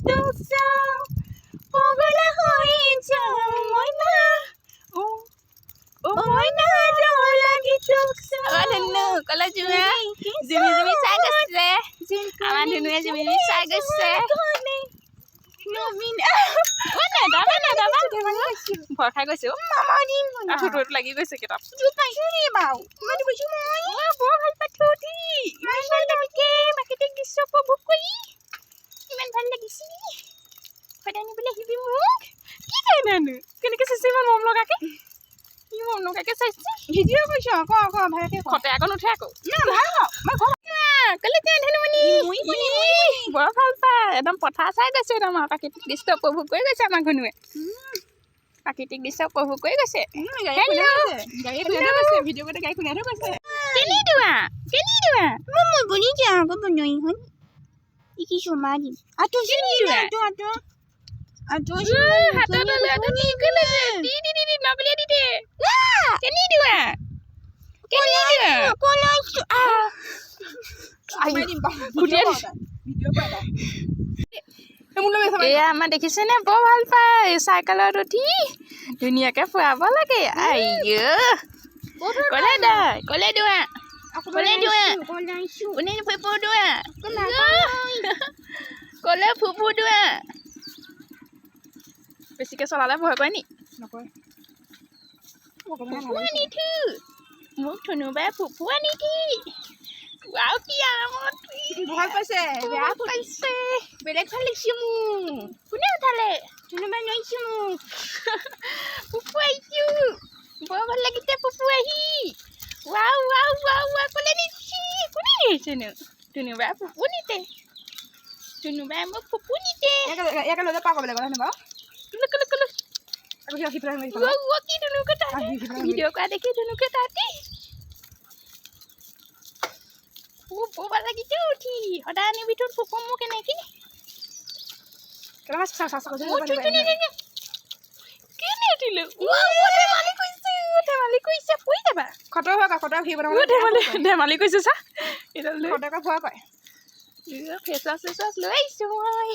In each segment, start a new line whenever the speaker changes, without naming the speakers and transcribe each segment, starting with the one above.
তোক চাওঁ পগলা হৈ যাওঁ মইনা মইনা লাগি তোক চাওঁ ধুনু কলে জুমি জুমি চাই গৈছে আমাৰ ধুনুৱে জুমি চাই গৈছে ভয় খাই গৈছে আঁঠুটোত লাগি গৈছে কিতাপ বৰ ভাল পাইছো প্ৰাকৃতিক দৃশ্য উপভোগ কৰি ইমান ভাল লাগিছে সদায় আনিবলৈ আহিবি মোক কি কাৰণেনো কেনেকৈ চাইছে ইমান মৰম লগাকে কি মৰম লগাকে চাইছে ভিডিঅ' কৈছ আকৌ ভালকৈ ফটো আকৌ নুঠে আকৌ কলে ধনুমণি বৰ ভাল পায় একদম পথাৰ চাই গৈছে একদম প্ৰাকৃতিক দৃশ্য উপভোগ কৰি গৈছে আমাৰ ধনুৱে প্ৰাকৃতিক দৃশ্য উপভোগ কৰি গৈছে এয়া আমাৰ দেখিছেনে বৰ ভাল পায় চাইকেলত উঠি ধুনীয়াকে ফুৰাব লাগে কলে দোৱা কলে ফুপু দোৱা বেছিকে চলালে ভয় কৰে নি মোক ধুনুবাই ফুপু আনি দি কি আৰামত ভাল পাইছে বেয়া পাইছে বেলেগ ভাল লাগিছে মোক কোনে উঠালে ধুনুবাই লৈছো মোক ফুপু আহিছো বৰ ভাল লাগিছে ফুপু আহি কোনে নিছি কোনে নিছেনো ধুনুবাই ফুপু নিছে ধুনুবাই মোক ফুপু নিছে কি ধুনুকে তাতে ভিডিঅ' কৰা দেখি ধুনুকে তাতে বৰ ভাল লাগিছে উঠি সদায় আনিবি তোৰ ফুপু মোক এনেকে ধেমালি কৰিছে চা ফেচ ৱাছ লৈ আহিছো মই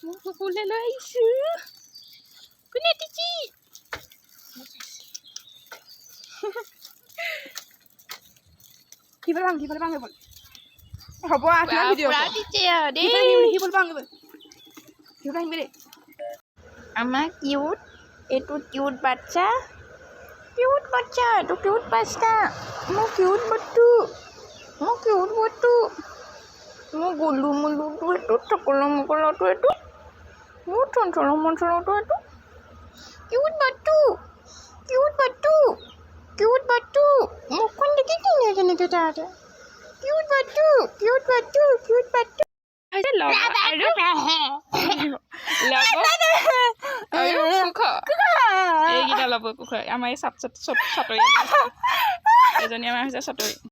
মোৰ ফুপুলে লৈ আহিছো কোনে দিছি হ'ব আমাৰ কিউট এইটো কিউট বাচ্চা এইটো কিউট বাচ্চা মোৰ কিউট বটু মোৰ গোলু মোলুটো এইটো চকলো মকলটো এইটো মোৰ চঞ্চলো মঞ্চলটো এইটো কিউট বাটু মুখখন দেখি কিনে কেনেকৈ তাতে কিউট বাটু এইকেইটা ল'ব কুকুৰ আমাৰ এই চাটৰি এজনী আমাৰ হৈছে চাটৰি